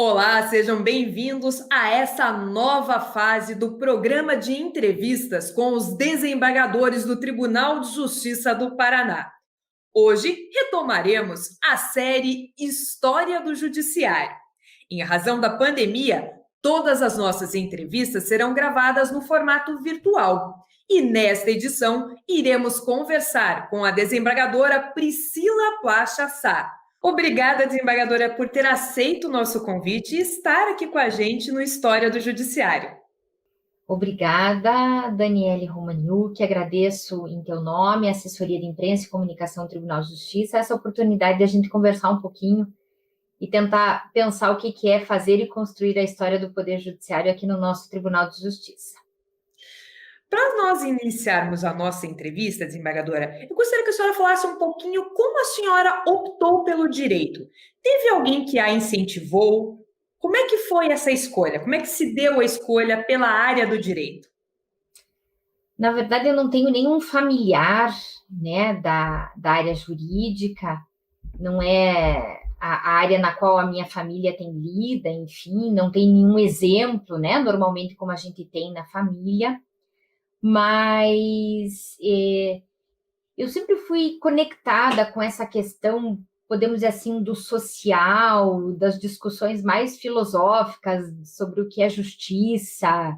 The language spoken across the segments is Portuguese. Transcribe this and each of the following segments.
Olá, sejam bem-vindos a essa nova fase do programa de entrevistas com os desembargadores do Tribunal de Justiça do Paraná. Hoje retomaremos a série História do Judiciário. Em razão da pandemia, todas as nossas entrevistas serão gravadas no formato virtual. E nesta edição, iremos conversar com a desembargadora Priscila Placha Sá. Obrigada, desembargadora, por ter aceito o nosso convite e estar aqui com a gente no História do Judiciário. Obrigada, Daniele Romaniuk, agradeço em teu nome, Assessoria de Imprensa e Comunicação do Tribunal de Justiça, essa oportunidade de a gente conversar um pouquinho e tentar pensar o que é fazer e construir a história do Poder Judiciário aqui no nosso Tribunal de Justiça. Para nós iniciarmos a nossa entrevista, desembargadora, eu gostaria que a senhora falasse um pouquinho como a senhora optou pelo direito. Teve alguém que a incentivou? Como é que foi essa escolha? Como é que se deu a escolha pela área do direito? Na verdade, eu não tenho nenhum familiar, né, da área jurídica, não é a área na qual a minha família tem lida, enfim, não tem nenhum exemplo, né, normalmente como a gente tem na família, mas eu sempre fui conectada com essa questão, podemos dizer assim, do social, das discussões mais filosóficas sobre o que é justiça,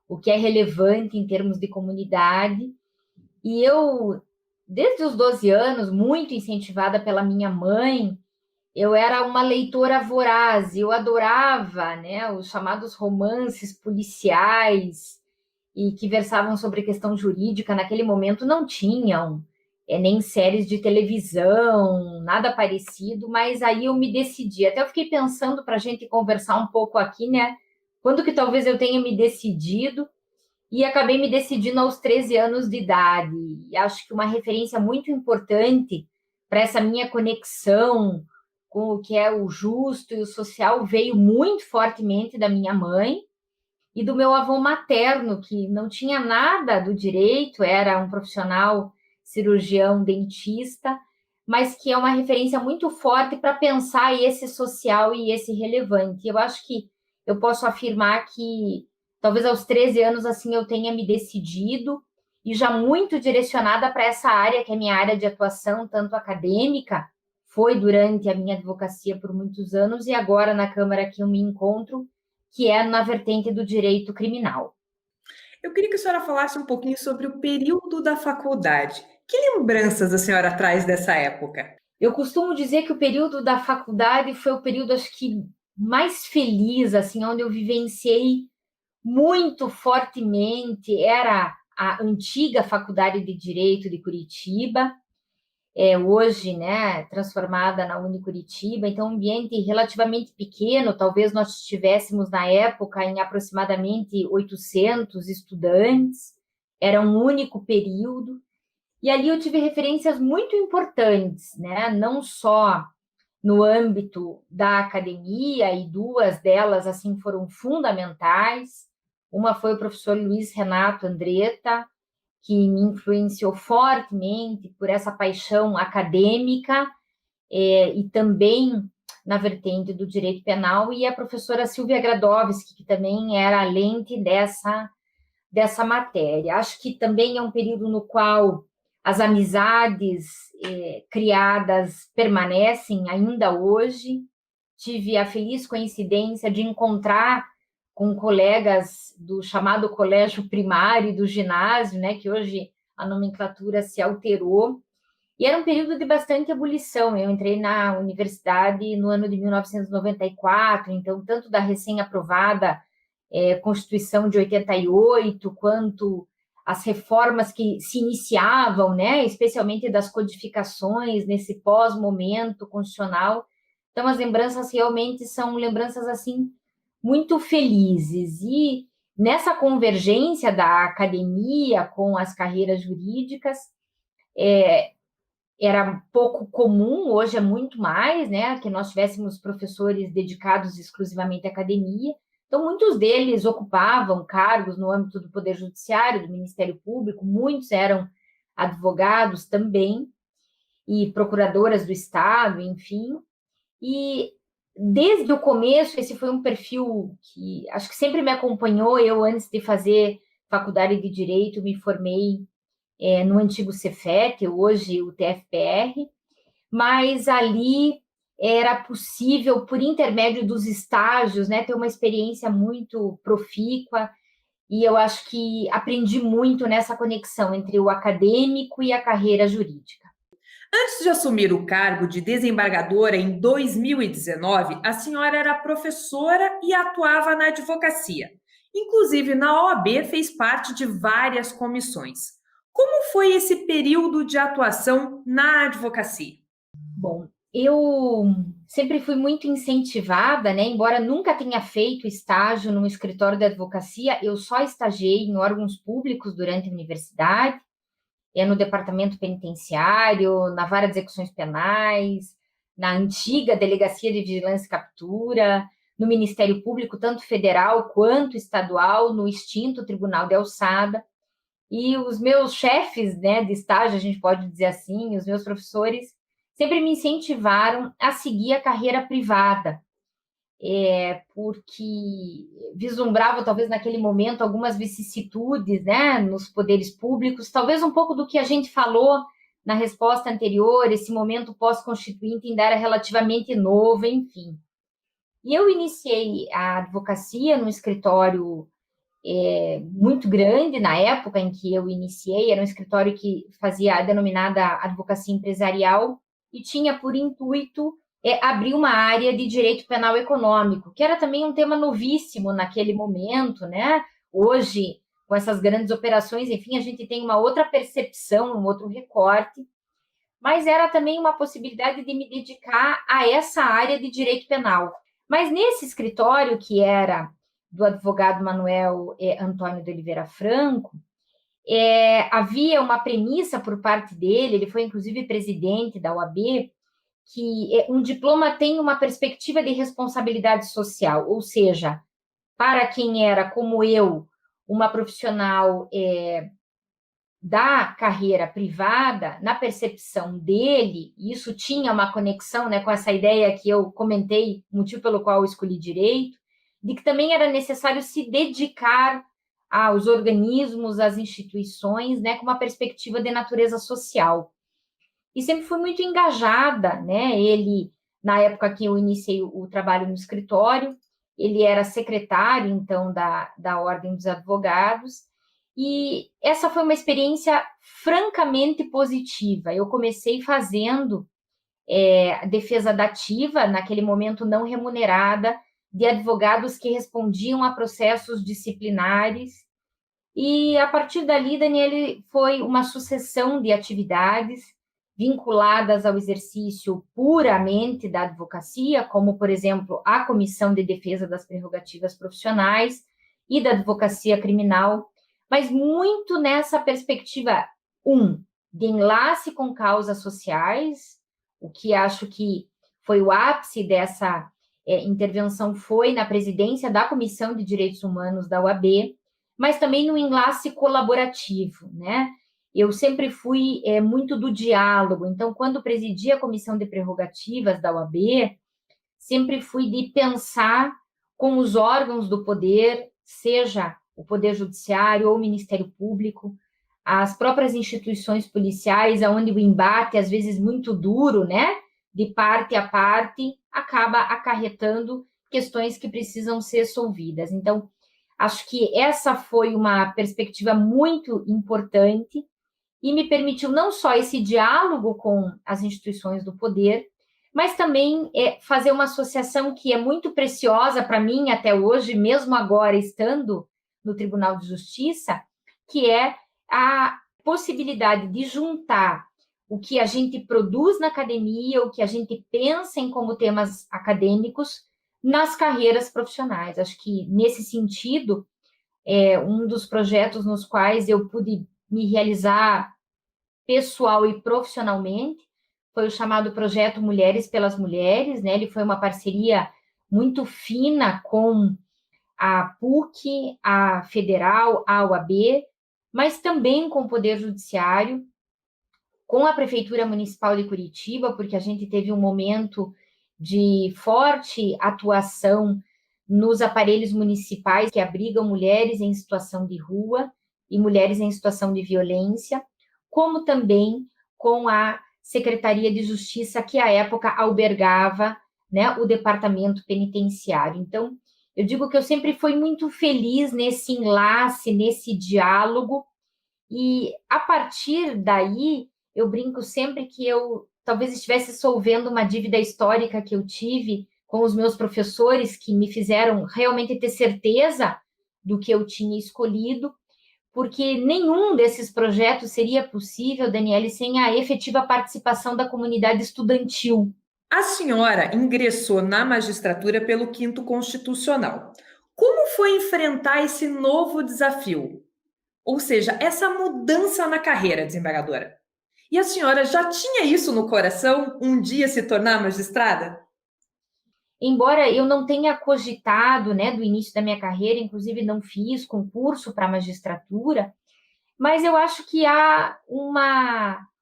o que é relevante em termos de comunidade. E eu, desde os 12 anos, muito incentivada pela minha mãe, eu era uma leitora voraz, eu adorava, né, os chamados romances policiais e que versavam sobre questão jurídica. Naquele momento não tinham nem séries de televisão, nada parecido, mas aí eu me decidi. Até eu fiquei pensando para a gente conversar um pouco aqui, né? Quando que talvez eu tenha me decidido, e acabei me decidindo aos 13 anos de idade. E acho que uma referência muito importante para essa minha conexão com o que é o justo e o social veio muito fortemente da minha mãe e do meu avô materno, que não tinha nada do direito, era um profissional cirurgião dentista, mas que é uma referência muito forte para pensar esse social e esse relevante. Eu acho que eu posso afirmar que talvez aos 13 anos assim eu tenha me decidido e já muito direcionada para essa área que é minha área de atuação, tanto acadêmica, foi durante a minha advocacia por muitos anos e agora na Câmara que eu me encontro, que é na vertente do direito criminal. Eu queria que a senhora falasse um pouquinho sobre o período da faculdade. Que lembranças a senhora traz dessa época? Eu costumo dizer que o período da faculdade foi o período, acho que, mais feliz, assim, onde eu vivenciei muito fortemente. Era a antiga Faculdade de Direito de Curitiba, hoje, né, transformada na Unicuritiba, então um ambiente relativamente pequeno, talvez nós estivéssemos na época em aproximadamente 800 estudantes, era um único período, e ali eu tive referências muito importantes, né, não só no âmbito da academia, e duas delas, assim, foram fundamentais. Uma foi o professor Luiz Renato Andretta, que me influenciou fortemente por essa paixão acadêmica e também na vertente do direito penal, e a professora Silvia Gradowski, que também era a lente dessa matéria. Acho que também é um período no qual as amizades criadas permanecem ainda hoje. Tive a feliz coincidência de encontrar com colegas do chamado colégio primário e do ginásio, né, que hoje a nomenclatura se alterou, e era um período de bastante ebulição. Eu entrei na universidade no ano de 1994, então tanto da recém-aprovada Constituição de 88, quanto as reformas que se iniciavam, né, especialmente das codificações nesse pós-momento constitucional. Então, as lembranças realmente são lembranças, assim, muito felizes. E nessa convergência da academia com as carreiras jurídicas, era pouco comum, hoje é muito mais, né, que nós tivéssemos professores dedicados exclusivamente à academia. Então, muitos deles ocupavam cargos no âmbito do Poder Judiciário, do Ministério Público, muitos eram advogados também, e procuradoras do Estado, enfim. E desde o começo, esse foi um perfil que acho que sempre me acompanhou. Eu, antes de fazer faculdade de Direito, me formei no antigo Cefet, hoje o TFPR, mas ali era possível, por intermédio dos estágios, né, ter uma experiência muito profícua, e eu acho que aprendi muito nessa conexão entre o acadêmico e a carreira jurídica. Antes de assumir o cargo de desembargadora em 2019, a senhora era professora e atuava na advocacia. Inclusive, na OAB fez parte de várias comissões. Como foi esse período de atuação na advocacia? Bom, eu sempre fui muito incentivada, né? Embora nunca tenha feito estágio no escritório de advocacia, eu só estagiei em órgãos públicos durante a universidade, no departamento penitenciário, na vara de execuções penais, na antiga Delegacia de Vigilância e Captura, no Ministério Público, tanto federal quanto estadual, no extinto Tribunal de Alçada. E os meus chefes, né, de estágio, a gente pode dizer assim, os meus professores, sempre me incentivaram a seguir a carreira privada, porque vislumbrava, talvez, naquele momento, algumas vicissitudes, né, nos poderes públicos, talvez um pouco do que a gente falou na resposta anterior, esse momento pós-constituinte ainda era relativamente novo, enfim. E eu iniciei a advocacia no escritório muito grande na época em que eu iniciei, era um escritório que fazia a denominada advocacia empresarial e tinha por intuito abrir uma área de direito penal econômico, que era também um tema novíssimo naquele momento, né? Hoje, com essas grandes operações, enfim, a gente tem uma outra percepção, um outro recorte, mas era também uma possibilidade de me dedicar a essa área de direito penal. Mas nesse escritório, que era do advogado Manuel Antônio de Oliveira Franco, havia uma premissa por parte dele, ele foi inclusive presidente da OAB, que um diploma tem uma perspectiva de responsabilidade social, ou seja, para quem era, como eu, uma profissional da carreira privada, na percepção dele, isso tinha uma conexão, né, com essa ideia que eu comentei, motivo pelo qual eu escolhi direito, de que também era necessário se dedicar aos organismos, às instituições, né, com uma perspectiva de natureza social. E sempre fui muito engajada, né? Ele, na época que eu iniciei o trabalho no escritório, ele era secretário, então, da Ordem dos Advogados, e essa foi uma experiência francamente positiva. Eu comecei fazendo a defesa dativa, naquele momento não remunerada, de advogados que respondiam a processos disciplinares. E, a partir dali, Daniele, foi uma sucessão de atividades vinculadas ao exercício puramente da advocacia, como, por exemplo, a Comissão de Defesa das Prerrogativas Profissionais e da Advocacia Criminal, mas muito nessa perspectiva, de enlace com causas sociais, o que acho que foi o ápice dessa intervenção foi na presidência da Comissão de Direitos Humanos da OAB, mas também no enlace colaborativo, né? Eu sempre fui muito do diálogo, então, quando presidi a Comissão de Prerrogativas da OAB, sempre fui de pensar com os órgãos do poder, seja o Poder Judiciário ou o Ministério Público, as próprias instituições policiais, onde o embate, às vezes muito duro, né, de parte a parte, acaba acarretando questões que precisam ser solvidas. Então, acho que essa foi uma perspectiva muito importante e me permitiu não só esse diálogo com as instituições do poder, mas também fazer uma associação que é muito preciosa para mim até hoje, mesmo agora estando no Tribunal de Justiça, que é a possibilidade de juntar o que a gente produz na academia, o que a gente pensa em como temas acadêmicos, nas carreiras profissionais. Acho que, nesse sentido, um dos projetos nos quais eu pude me realizar pessoal e profissionalmente foi o chamado Projeto Mulheres pelas Mulheres, né? Ele foi uma parceria muito fina com a PUC, a Federal, a UAB, mas também com o Poder Judiciário, com a Prefeitura Municipal de Curitiba, porque a gente teve um momento de forte atuação nos aparelhos municipais que abrigam mulheres em situação de rua e mulheres em situação de violência, como também com a Secretaria de Justiça, que à época albergava, né, o departamento penitenciário. Então, eu digo que eu sempre fui muito feliz nesse enlace, nesse diálogo, e a partir daí, eu brinco sempre que eu talvez estivesse solvendo uma dívida histórica que eu tive com os meus professores, que me fizeram realmente ter certeza do que eu tinha escolhido, porque nenhum desses projetos seria possível, Daniele, sem a efetiva participação da comunidade estudantil. A senhora ingressou na magistratura pelo Quinto Constitucional. Como foi enfrentar esse novo desafio? Ou seja, essa mudança na carreira, desembargadora? E a senhora já tinha isso no coração, um dia se tornar magistrada? Embora eu não tenha cogitado, né, do início da minha carreira, inclusive não fiz concurso para magistratura, mas eu acho que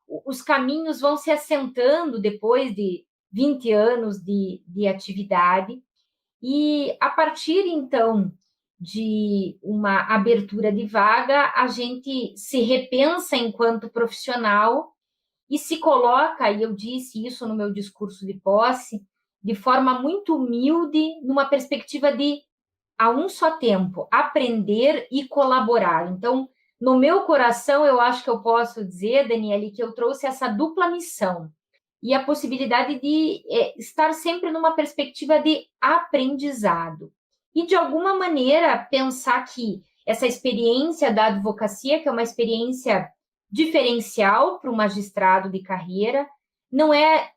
os caminhos vão se assentando depois de 20 anos de atividade, e a partir, então, de uma abertura de vaga, a gente se repensa enquanto profissional e se coloca, e eu disse isso no meu discurso de posse, de forma muito humilde, numa perspectiva de, a um só tempo, aprender e colaborar. Então, no meu coração, eu acho que eu posso dizer, Daniele, que eu trouxe essa dupla missão e a possibilidade de estar sempre numa perspectiva de aprendizado. E, de alguma maneira, pensar que essa experiência da advocacia, que é uma experiência diferencial para o magistrado de carreira, não é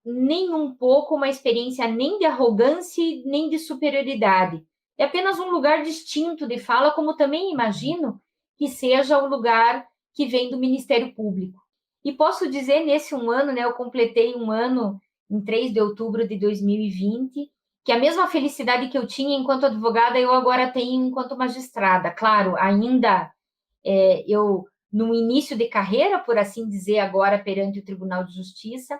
nem um pouco uma experiência nem de arrogância nem de superioridade. É apenas um lugar distinto de fala, como também imagino que seja o lugar que vem do Ministério Público. E posso dizer, nesse um ano, né, eu completei um ano em 3 de outubro de 2020, que a mesma felicidade que eu tinha enquanto advogada, eu agora tenho enquanto magistrada. Claro, ainda eu, no início de carreira, por assim dizer, agora perante o Tribunal de Justiça,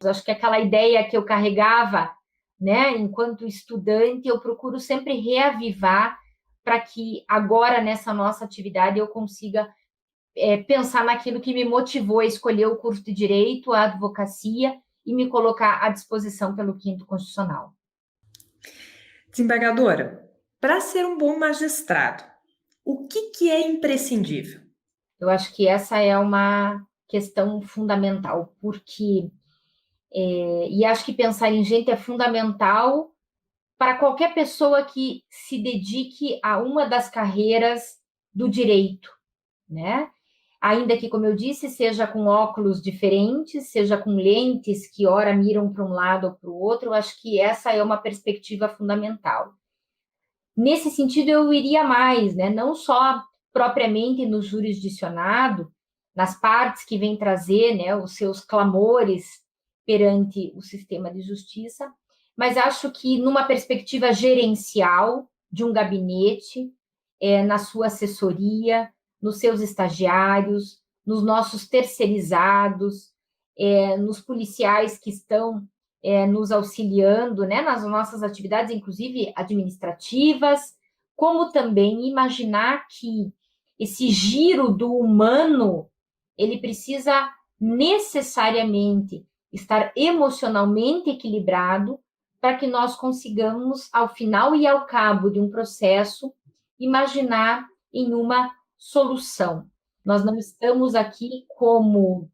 eu acho que aquela ideia que eu carregava, né, enquanto estudante, eu procuro sempre reavivar para que agora, nessa nossa atividade, eu consiga pensar naquilo que me motivou a escolher o curso de Direito, a advocacia e me colocar à disposição pelo Quinto Constitucional. Desembargadora, para ser um bom magistrado, o que é imprescindível? Eu acho que essa é uma questão fundamental, porque e acho que pensar em gente é fundamental para qualquer pessoa que se dedique a uma das carreiras do direito, né? Ainda que, como eu disse, seja com óculos diferentes, seja com lentes que ora miram para um lado ou para o outro, eu acho que essa é uma perspectiva fundamental. Nesse sentido, eu iria mais, né? Não só propriamente no jurisdicionado, nas partes que vêm trazer, né, os seus clamores perante o sistema de justiça, mas acho que numa perspectiva gerencial de um gabinete, na sua assessoria, nos seus estagiários, nos nossos terceirizados, nos policiais que estão nos auxiliando, né, nas nossas atividades, inclusive administrativas, como também imaginar que esse giro do humano, ele precisa necessariamente estar emocionalmente equilibrado para que nós consigamos, ao final e ao cabo de um processo, imaginar em uma solução. Nós não estamos aqui como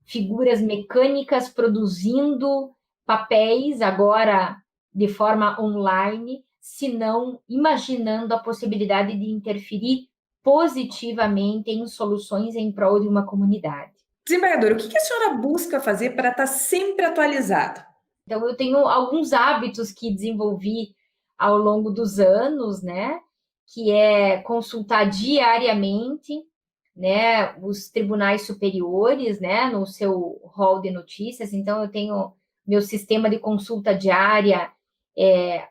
figuras mecânicas produzindo papéis agora de forma online, senão imaginando a possibilidade de interferir positivamente em soluções em prol de uma comunidade. Desembargadora, o que a senhora busca fazer para estar sempre atualizada? Então, eu tenho alguns hábitos que desenvolvi ao longo dos anos, né? Que é consultar diariamente, né, os tribunais superiores, né, no seu rol de notícias. Então, eu tenho meu sistema de consulta diária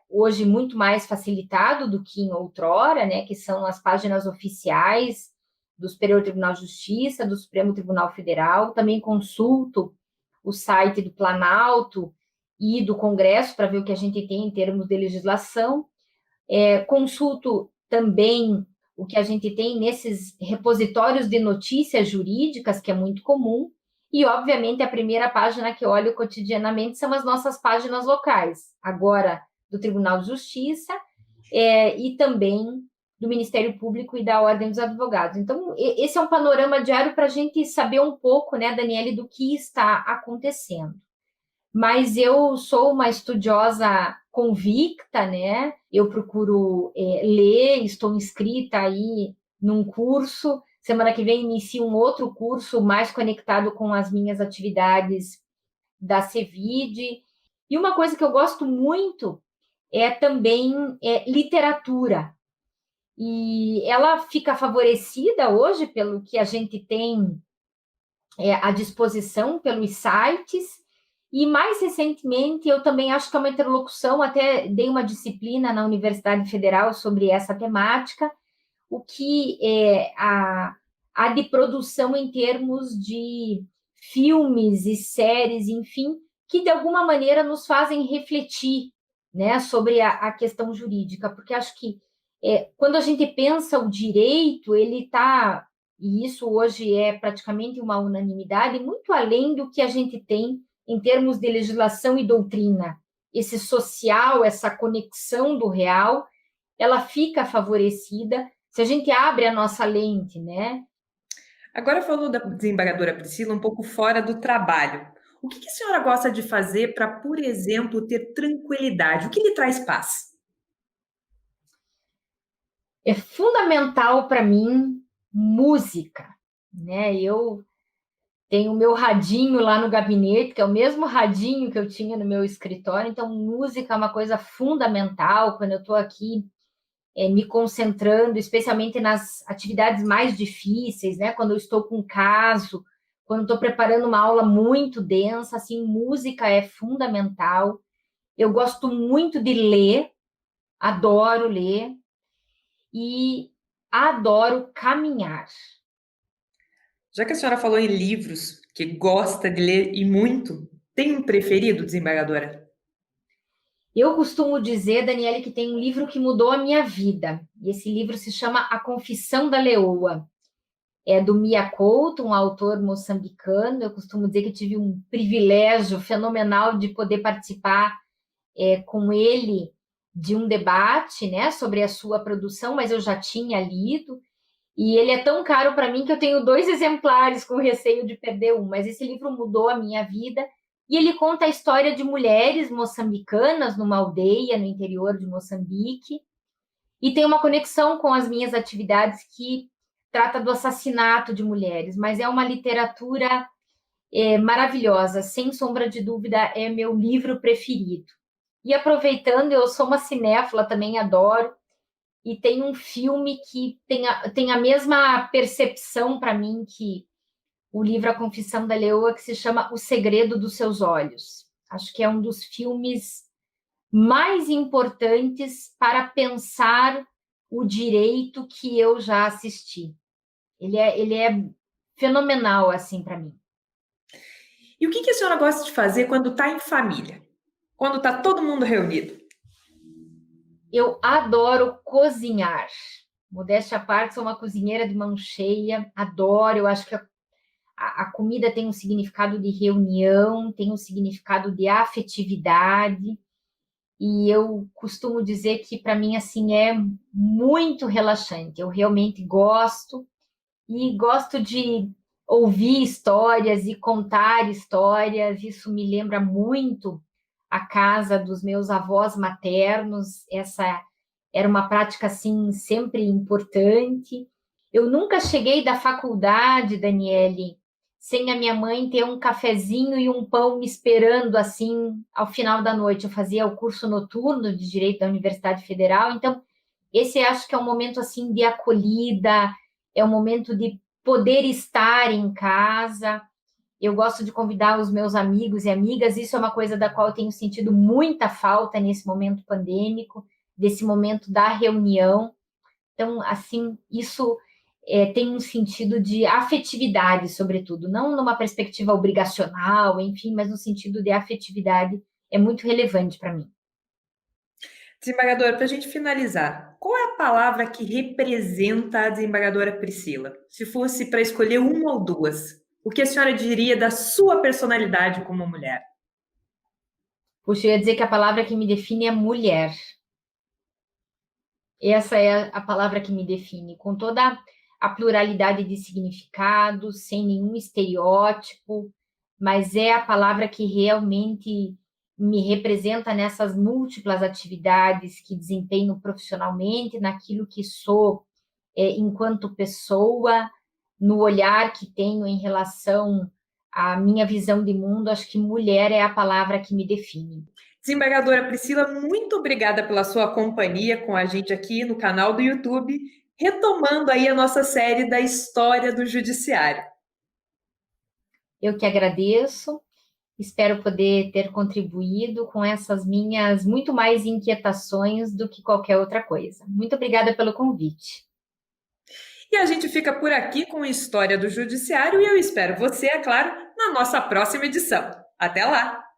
hoje muito mais facilitado do que em outrora, né, que são as páginas oficiais do Superior Tribunal de Justiça, do Supremo Tribunal Federal. Também consulto o site do Planalto e do Congresso para ver o que a gente tem em termos de legislação. Consulto também o que a gente tem nesses repositórios de notícias jurídicas, que é muito comum, e, obviamente, a primeira página que eu olho cotidianamente são as nossas páginas locais, agora do Tribunal de Justiça e também do Ministério Público e da Ordem dos Advogados. Então, esse é um panorama diário para a gente saber um pouco, né, Daniele, do que está acontecendo. Mas eu sou uma estudiosa convicta, né? Eu procuro ler, estou inscrita aí num curso. Semana que vem inicio um outro curso mais conectado com as minhas atividades da CEVID. E uma coisa que eu gosto muito é também literatura. E ela fica favorecida hoje pelo que a gente tem à disposição, pelos sites. E, mais recentemente, eu também acho que é uma interlocução, até dei uma disciplina na Universidade Federal sobre essa temática, o que há de produção em termos de filmes e séries, enfim, que de alguma maneira nos fazem refletir, né, sobre a questão jurídica, porque acho que quando a gente pensa o direito, ele está, e isso hoje é praticamente uma unanimidade, muito além do que a gente tem em termos de legislação e doutrina. Esse social, essa conexão do real, ela fica favorecida se a gente abre a nossa lente, né? Agora falou da desembargadora Priscila um pouco fora do trabalho. O que a senhora gosta de fazer para, por exemplo, ter tranquilidade? O que lhe traz paz? É fundamental para mim música, né? Eu tenho o meu radinho lá no gabinete, que é o mesmo radinho que eu tinha no meu escritório, então música é uma coisa fundamental quando eu estou aqui me concentrando, especialmente nas atividades mais difíceis, né? Quando eu estou com caso, quando estou preparando uma aula muito densa, assim, música é fundamental. Eu gosto muito de ler, adoro ler e adoro caminhar. Já que a senhora falou em livros que gosta de ler e muito, tem um preferido, desembargadora? Eu costumo dizer, Daniele, que tem um livro que mudou a minha vida. E esse livro se chama A Confissão da Leoa. É do Mia Couto, um autor moçambicano. Eu costumo dizer que tive um privilégio fenomenal de poder participar com ele de um debate, né, sobre a sua produção, mas eu já tinha lido. E ele é tão caro para mim que eu tenho 2 exemplares com receio de perder um. Mas esse livro mudou a minha vida. E ele conta a história de mulheres moçambicanas numa aldeia no interior de Moçambique. E tem uma conexão com as minhas atividades que trata do assassinato de mulheres. Mas é uma literatura maravilhosa. Sem sombra de dúvida, é meu livro preferido. E aproveitando, eu sou uma cinéfila, também adoro. E tem um filme que tem a mesma percepção para mim que o livro A Confissão da Leoa, que se chama O Segredo dos Seus Olhos. Acho que é um dos filmes mais importantes para pensar o direito que eu já assisti. Ele é fenomenal, assim, para mim. E o que a senhora gosta de fazer quando está em família? Quando está todo mundo reunido? Eu adoro cozinhar. Modéstia à parte, sou uma cozinheira de mão cheia, adoro. Eu acho que a comida tem um significado de reunião, tem um significado de afetividade, e eu costumo dizer que para mim assim é muito relaxante. Eu realmente gosto e gosto de ouvir histórias e contar histórias. Isso me lembra muito a casa dos meus avós maternos. Essa era uma prática assim sempre importante. Eu nunca cheguei da faculdade, Daniele, sem a minha mãe ter um cafezinho e um pão me esperando assim ao final da noite. Eu fazia o curso noturno de Direito da Universidade Federal, então esse acho que é um momento assim de acolhida, é um momento de poder estar em casa. Eu gosto de convidar os meus amigos e amigas, isso é uma coisa da qual eu tenho sentido muita falta nesse momento pandêmico, desse momento da reunião. Então, assim, isso tem um sentido de afetividade, sobretudo, não numa perspectiva obrigacional, enfim, mas no sentido de afetividade. é muito relevante para mim. Desembargadora, para a gente finalizar, qual é a palavra que representa a desembargadora Priscila? Se fosse para escolher uma ou duas, o que a senhora diria da sua personalidade como mulher? Puxa, eu ia dizer que a palavra que me define é mulher. Essa é a palavra que me define, com toda a pluralidade de significados, sem nenhum estereótipo, mas é a palavra que realmente me representa nessas múltiplas atividades que desempenho profissionalmente, naquilo que sou enquanto pessoa, no olhar que tenho em relação à minha visão de mundo. Acho que mulher é a palavra que me define. Desembargadora Priscila, muito obrigada pela sua companhia com a gente aqui no canal do YouTube, retomando aí a nossa série da história do Judiciário. Eu que agradeço, espero poder ter contribuído com essas minhas muito mais inquietações do que qualquer outra coisa. Muito obrigada pelo convite. E a gente fica por aqui com a história do Judiciário e eu espero você, é claro, na nossa próxima edição. Até lá!